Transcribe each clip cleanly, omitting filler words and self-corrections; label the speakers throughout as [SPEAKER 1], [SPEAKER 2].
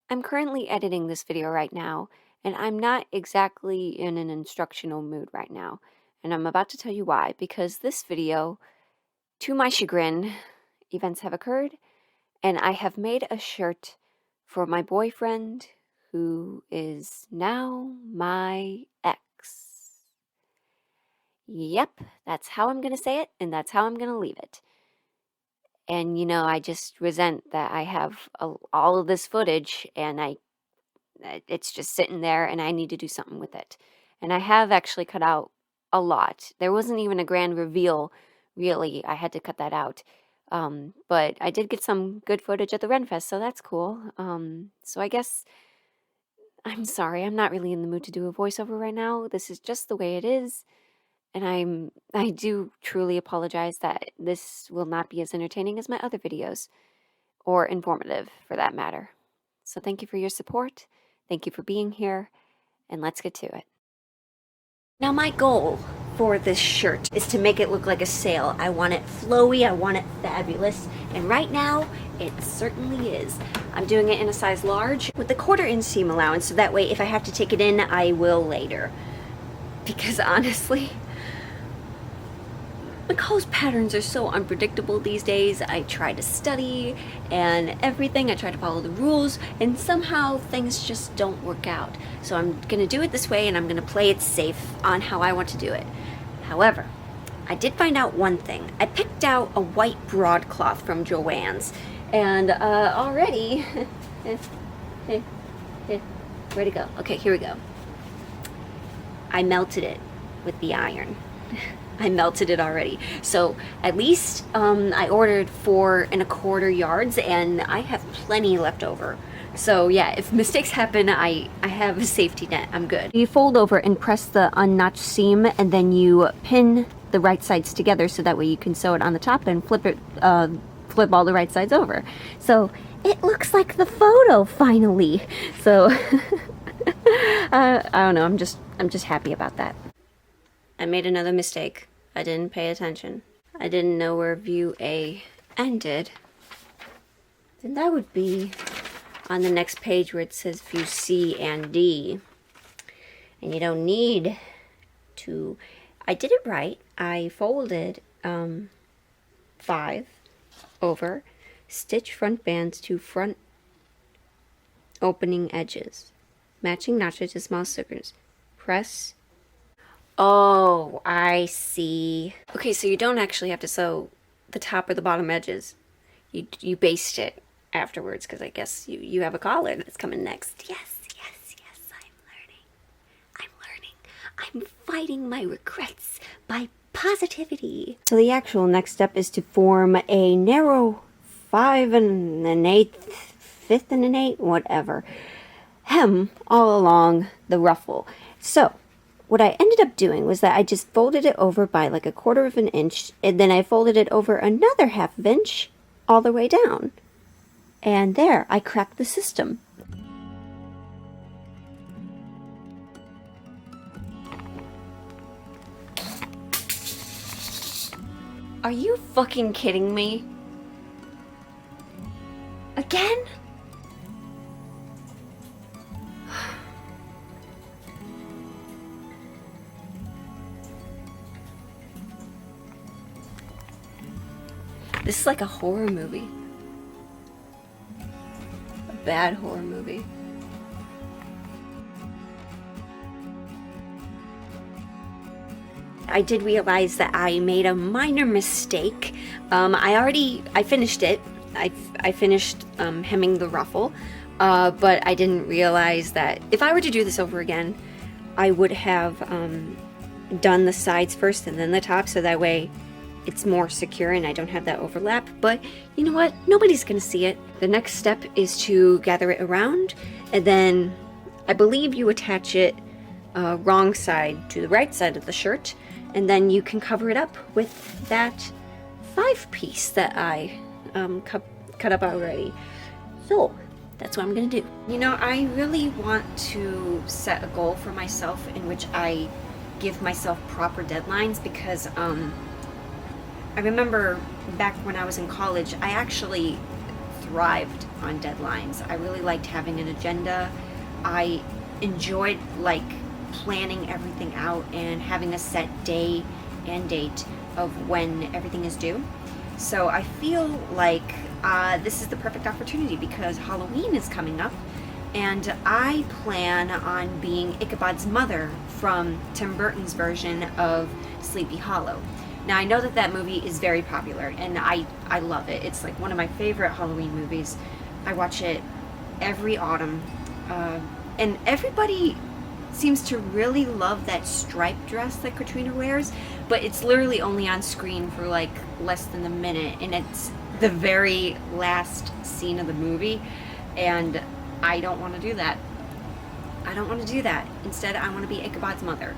[SPEAKER 1] I'm currently editing this video right now, and I'm not exactly in an instructional mood right now. And I'm about to tell you why, because this video, to my chagrin, events have occurred, and I have made a shirt for my boyfriend, who is now my ex. Yep, that's how I'm gonna say it, and that's how I'm gonna leave it. And I just resent that I have all of this footage, and it's just sitting there and I need to do something with it. And I have actually cut out a lot. There wasn't even a grand reveal, really. I had to cut that out. But I did get some good footage at the Renfest, so that's cool. So I guess I'm sorry. I'm not really in the mood to do a voiceover right now. This is just the way it is. And I do truly apologize that this will not be as entertaining as my other videos, or informative for that matter. So thank you for your support. Thank you for being here, and let's get to it. Now my goal for this shirt is to make it look like a sail. I want it flowy, I want it fabulous, and right now it certainly is. I'm doing it in a size large with the 1/4 inch seam allowance, so that way if I have to take it in, I will later. Because honestly, McCall's patterns are so unpredictable these days. I try to study and everything. I try to follow the rules, and somehow things just don't work out. So I'm gonna do it this way, and I'm gonna play it safe on how I want to do it. However, I did find out one thing. I picked out a white broadcloth from Joann's, and already, where'd it go? Okay, here we go. I melted it with the iron. I melted it already. So at least I ordered 4 1/4 yards, and I have plenty left over. So yeah, if mistakes happen, I have a safety net. I'm good. You fold over and press the unnotched seam, and then you pin the right sides together so that way you can sew it on the top and flip all the right sides over. So it looks like the photo finally. So I don't know. I'm just happy about that. I made another mistake. I didn't pay attention. I didn't know where view A ended. Then that would be on the next page where it says view C and D. And you don't need to... I did it right. I folded 5 over, stitch front bands to front opening edges, matching notches to small circles, press. Oh, I see. Okay, so you don't actually have to sew the top or the bottom edges. You baste it afterwards, because I guess you have a collar that's coming next. Yes, I'm learning. I'm fighting my regrets by positivity. So the actual next step is to form a narrow 5 1/8, 5 1/8, whatever, hem all along the ruffle. So what I ended up doing was that I just folded it over by like 1/4 inch, and then I folded it over another 1/2 inch all the way down. And there, I cracked the system. Are you fucking kidding me? Again? This is like a horror movie. A bad horror movie. I did realize that I made a minor mistake. I finished it. I finished hemming the ruffle, but I didn't realize that if I were to do this over again, I would have done the sides first and then the top, so that way it's more secure and I don't have that overlap. But you know what? Nobody's gonna see it. The next step is to gather it around, and then I believe you attach it wrong side to the right side of the shirt, and then you can cover it up with that 5-piece that I cut up already. So that's what I'm gonna do. You know, I really want to set a goal for myself in which I give myself proper deadlines, because I remember back when I was in college, I actually thrived on deadlines. I really liked having an agenda. I enjoyed like planning everything out and having a set day and date of when everything is due. So I feel like this is the perfect opportunity because Halloween is coming up, and I plan on being Ichabod's mother from Tim Burton's version of Sleepy Hollow. Now I know that that movie is very popular, and I love it. It's like one of my favorite Halloween movies. I watch it every autumn, and everybody seems to really love that striped dress that Katrina wears, but it's literally only on screen for like less than a minute, and it's the very last scene of the movie, and I don't want to do that. I don't want to do that. Instead, I want to be Ichabod's mother,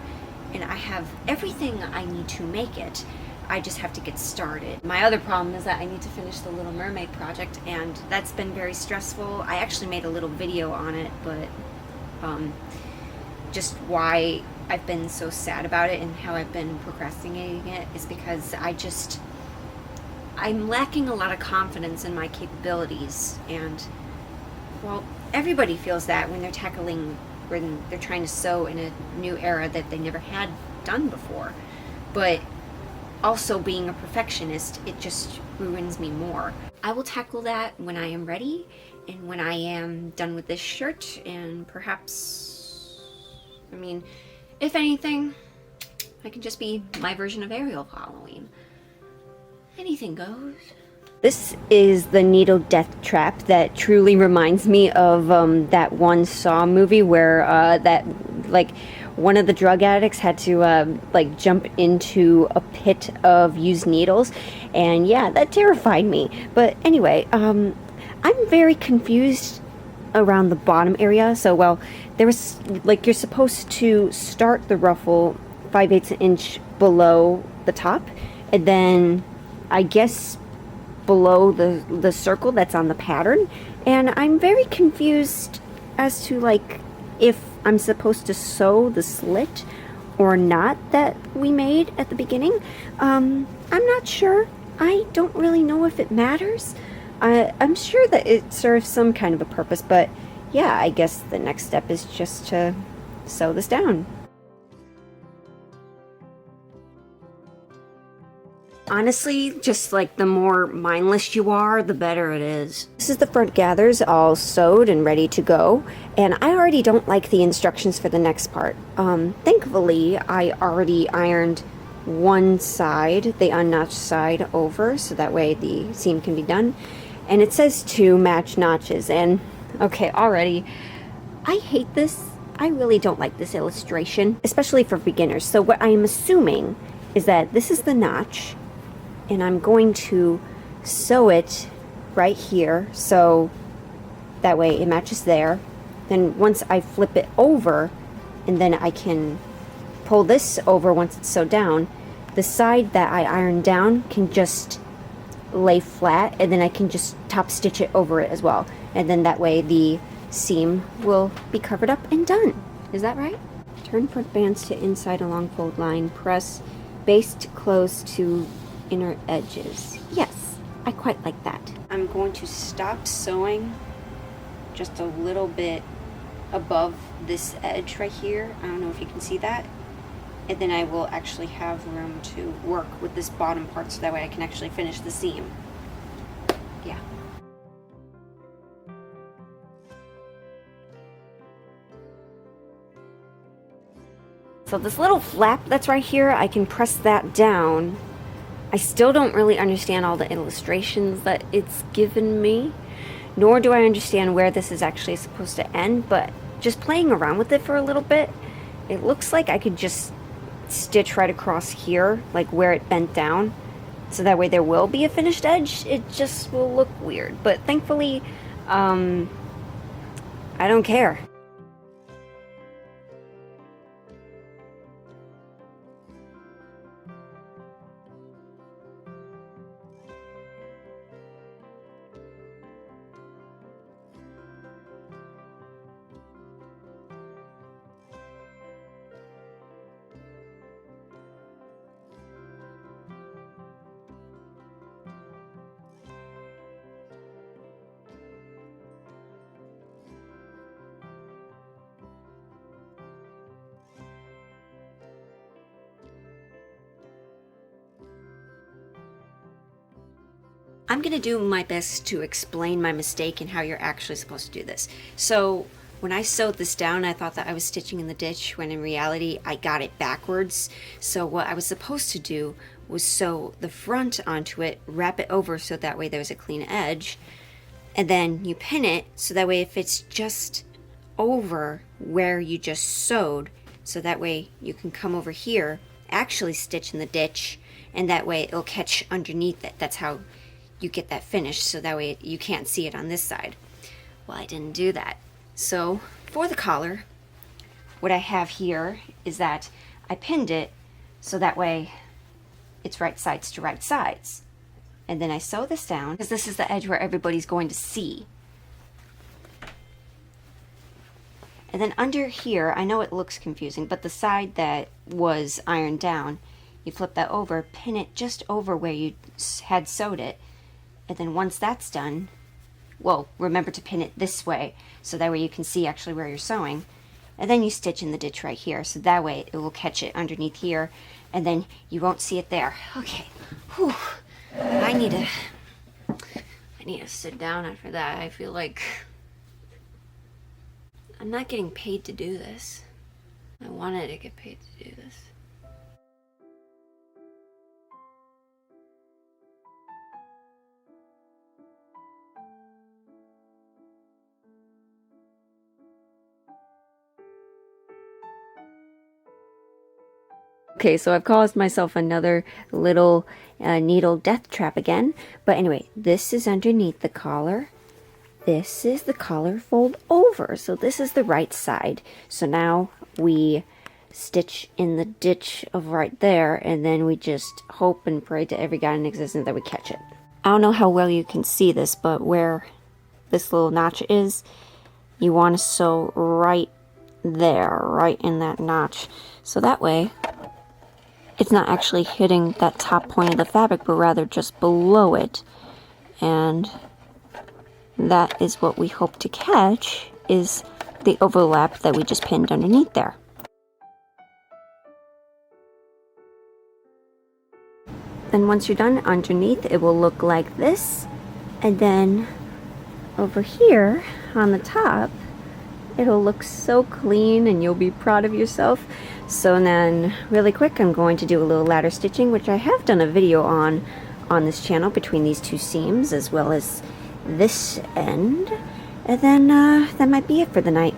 [SPEAKER 1] and I have everything I need to make it. I just have to get started. My other problem is that I need to finish the Little Mermaid Project, and that's been very stressful. I actually made a little video on it, but just why I've been so sad about it and how I've been procrastinating it is because I'm lacking a lot of confidence in my capabilities, and well, everybody feels that when they're trying to sew in a new era that they never had done before. But also being a perfectionist, it just ruins me more. I will tackle that when I am ready and when I am done with this shirt, and perhaps, I mean, if anything, I can just be my version of Ariel for Halloween. Anything goes. This is the needle death trap that truly reminds me of that one Saw movie where one of the drug addicts had to jump into a pit of used needles, and yeah, that terrified me. But anyway, I'm very confused around the bottom area. So, well, there was you're supposed to start the ruffle 5/8 inch below the top, and then I guess below the circle that's on the pattern, and I'm very confused as to if I'm supposed to sew the slit or not that we made at the beginning. I'm not sure. I don't really know if it matters. I'm sure that it serves some kind of a purpose, but yeah, I guess the next step is just to sew this down. Honestly, just the more mindless you are, the better it is. This is the front gathers all sewed and ready to go, and I already don't like the instructions for the next part. Thankfully, I already ironed one side, the unnotched side, over, so that way the seam can be done. And it says to match notches, and okay, already, I hate this. I really don't like this illustration, especially for beginners. So what I am assuming is that this is the notch, and I'm going to sew it right here so that way it matches there. Then once I flip it over, and then I can pull this over once it's sewed down, the side that I ironed down can just lay flat, and then I can just top stitch it over it as well, and then that way the seam will be covered up and done. Is that right? Turn front bands to inside along fold line, press baste close to inner edges. Yes, I quite like that. I'm going to stop sewing just a little bit above this edge right here. I don't know if you can see that. And then I will actually have room to work with this bottom part so that way I can actually finish the seam. Yeah. So this little flap that's right here, I can press that down. I still don't really understand all the illustrations that it's given me, nor do I understand where this is actually supposed to end, but just playing around with it for a little bit, it looks like I could just stitch right across here, like where it bent down, so that way there will be a finished edge. It just will look weird, but thankfully, I don't care. I'm gonna do my best to explain my mistake and how you're actually supposed to do this. So when I sewed this down, I thought that I was stitching in the ditch, when in reality I got it backwards. So what I was supposed to do was sew the front onto it, wrap it over so that way there's a clean edge, and then you pin it so that way it fits just over where you just sewed, so that way you can come over here, actually stitch in the ditch, and that way it'll catch underneath it. That's how you get that finish, so that way you can't see it on this side. Well, I didn't do that. So for the collar, what I have here is that I pinned it so that way it's right sides to right sides. And then I sew this down, because this is the edge where everybody's going to see. And then under here, I know it looks confusing, but the side that was ironed down, you flip that over, pin it just over where you had sewed it. And then once that's done, well, remember to pin it this way, so that way you can see actually where you're sewing. And then you stitch in the ditch right here, so that way it will catch it underneath here, and then you won't see it there. Okay. Whew. I need to sit down after that. I feel like I'm not getting paid to do this. I wanted to get paid to do this. Okay, so I've caused myself another little needle death trap again. But anyway, this is underneath the collar. This is the collar fold over. So this is the right side. So now we stitch in the ditch of right there, and then we just hope and pray to every god in existence that we catch it. I don't know how well you can see this, but where this little notch is, you want to sew right there, right in that notch. So that way it's not actually hitting that top point of the fabric, but rather just below it. And that is what we hope to catch, is the overlap that we just pinned underneath there. Then once you're done underneath, it will look like this. And then over here on the top, it'll look so clean and you'll be proud of yourself. So then really quick, I'm going to do a little ladder stitching, which I have done a video on this channel, between these two seams as well as this end. And then that might be it for the night.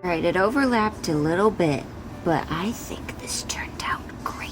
[SPEAKER 1] Alright, it overlapped a little bit, but I think this turned out great.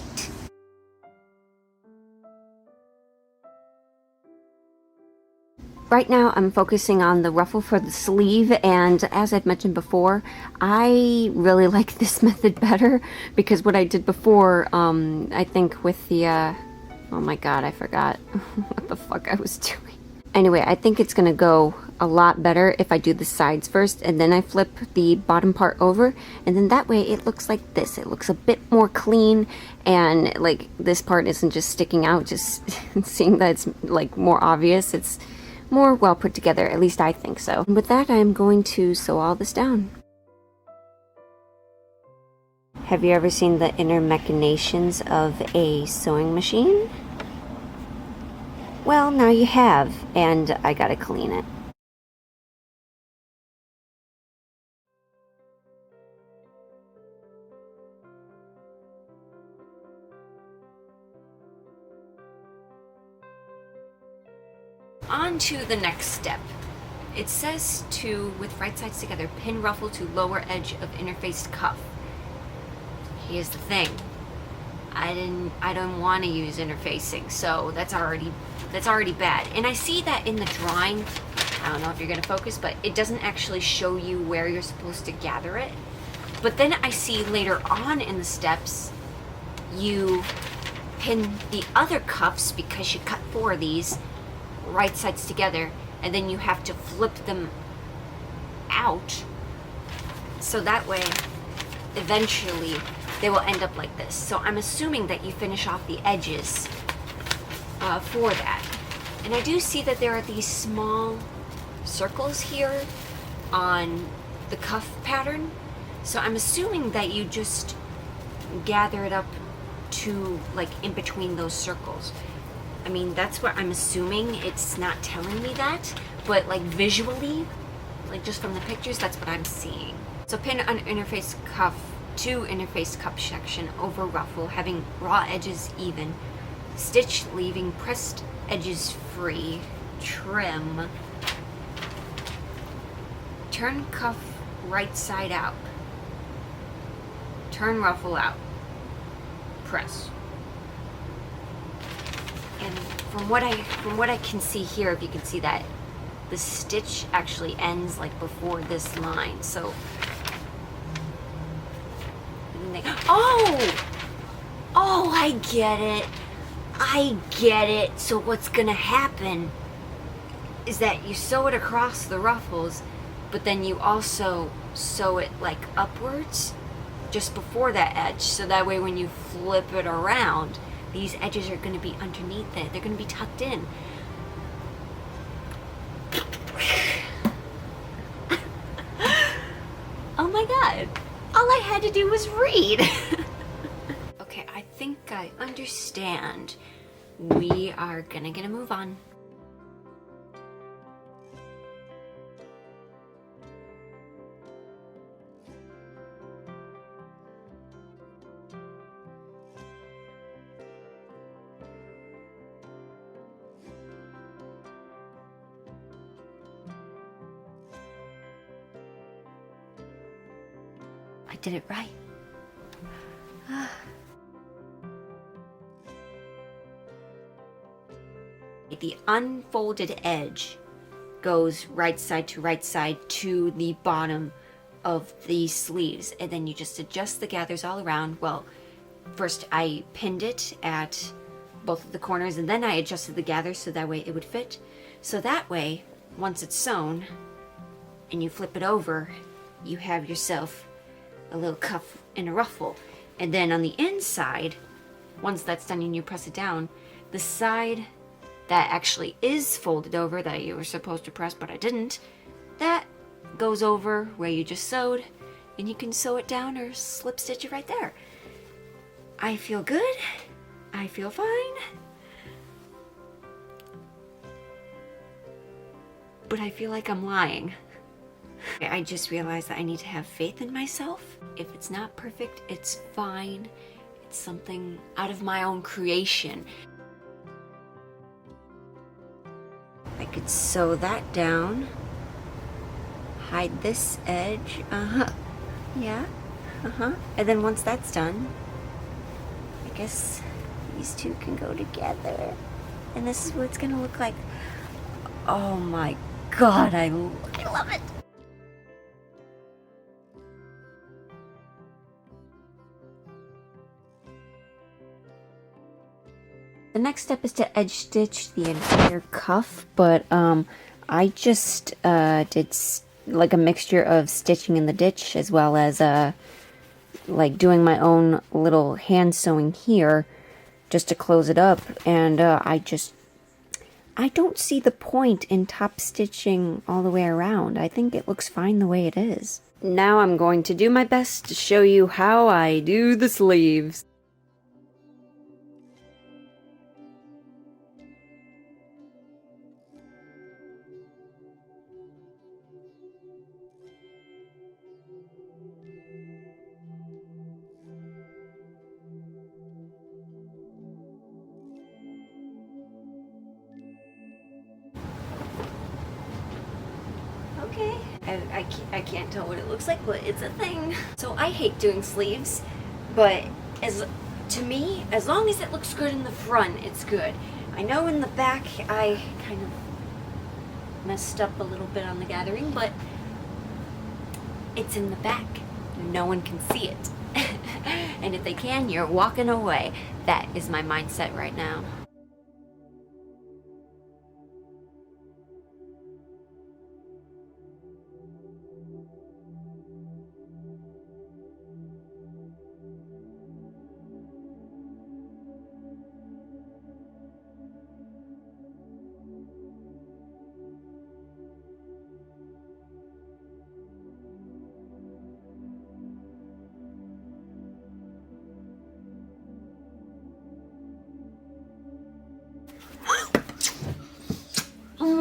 [SPEAKER 1] Right now I'm focusing on the ruffle for the sleeve, and as I've mentioned before, I really like this method better, because what I did before, I think with the, oh my god, I forgot what the fuck I was doing. Anyway, I think it's gonna go a lot better if I do the sides first and then I flip the bottom part over, and then that way it looks like this. It looks a bit more clean, and like this part isn't just sticking out, just seeing that it's like more obvious. It's more well put together, at least I think so. And with that, I'm going to sew all this down. Have you ever seen the inner machinations of a sewing machine? Well, now you have, and I gotta clean it. On to the next step. It says to, with right sides together, pin ruffle to lower edge of interfaced cuff. Here's the thing. I don't want to use interfacing, so that's already bad. And I see that in the drawing, I don't know if you're gonna focus, but it doesn't actually show you where you're supposed to gather it. But then I see later on in the steps, you pin the other cuffs, because you cut 4 of these, right sides together, and then you have to flip them out, so that way eventually they will end up like this. So I'm assuming that you finish off the edges for that. And I do see that there are these small circles here on the cuff pattern. So I'm assuming that you just gather it up to like in between those circles. I mean, that's what I'm assuming. It's not telling me that, but like visually, like just from the pictures, that's what I'm seeing. So pin on interface cuff to interface cup section over ruffle, having raw edges even. Stitch leaving pressed edges free. Trim. Turn cuff right side out. Turn ruffle out. Press. And from what I can see here, if you can see that, the stitch actually ends like before this line. So oh, I get it. I get it. So what's gonna happen is that you sew it across the ruffles, but then you also sew it like upwards just before that edge, so that way when you flip it around, these edges are going to be underneath it. They're going to be tucked in. Oh my god. All I had to do was read. Okay, I think I understand. We are gonna get a move on. I did it right. The unfolded edge goes right side to the bottom of the sleeves, and then you just adjust the gathers all around. Well, first I pinned it at both of the corners, and then I adjusted the gathers so that way it would fit. So that way, once it's sewn and you flip it over, you have yourself a little cuff and a ruffle. And then on the inside, once that's done and you press it down, the side that actually is folded over that you were supposed to press but I didn't, that goes over where you just sewed, and you can sew it down or slip stitch it right there. I feel good. I feel fine. But I feel like I'm lying. I just realized that I need to have faith in myself. If it's not perfect, it's fine. It's something out of my own creation. I could sew that down. Hide this edge. Yeah. And then once that's done, I guess these two can go together. And this is what it's gonna look like. Oh my god, I love it. The next step is to edge stitch the entire cuff, but I just did like a mixture of stitching in the ditch as well as like doing my own little hand sewing here just to close it up, and I don't see the point in top stitching all the way around. I think it looks fine the way it is. Now I'm going to do my best to show you how I do the sleeves. Okay, I can't tell what it looks like, but it's a thing. So I hate doing sleeves, but to me, as long as it looks good in the front, it's good. I know in the back I kind of messed up a little bit on the gathering, but it's in the back. No one can see it. And if they can, you're walking away. That is my mindset right now.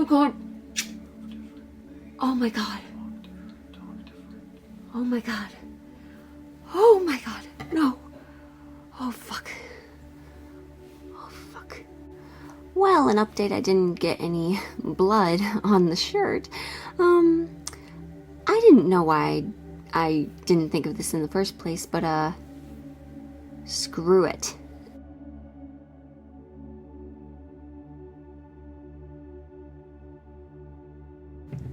[SPEAKER 1] my god. Oh my god. Oh my god. Oh my god. No. Oh fuck. Oh fuck. Well, an update, I didn't get any blood on the shirt. I didn't know why I didn't think of this in the first place, but screw it.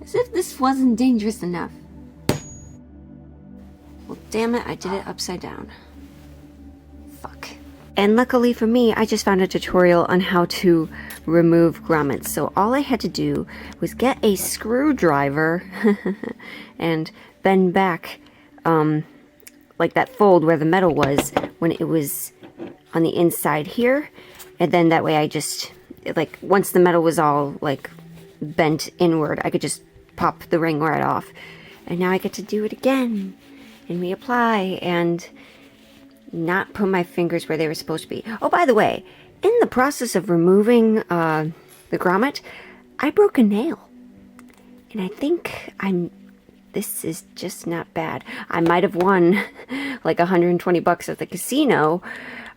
[SPEAKER 1] As if this wasn't dangerous enough. Well, damn it, I did it upside down. Fuck. And luckily for me, I just found a tutorial on how to remove grommets. So all I had to do was get a screwdriver and bend back like that fold where the metal was when it was on the inside here. And then that way I just, like, once the metal was all like bent inward, I could just pop the ring right off. And now I get to do it again and reapply and not put my fingers where they were supposed to be. Oh, by the way, in the process of removing the grommet, I broke a nail. And I think this is just not bad. I might have won like 120 bucks at the casino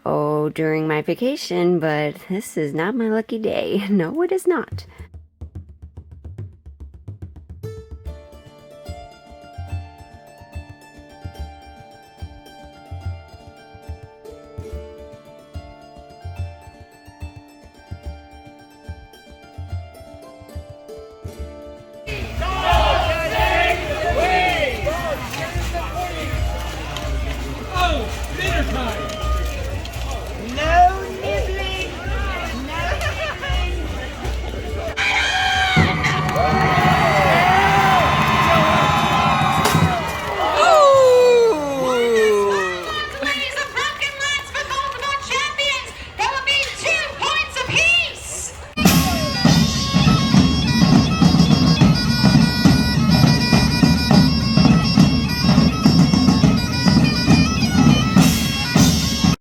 [SPEAKER 1] during my vacation, but this is not my lucky day. No, it is not.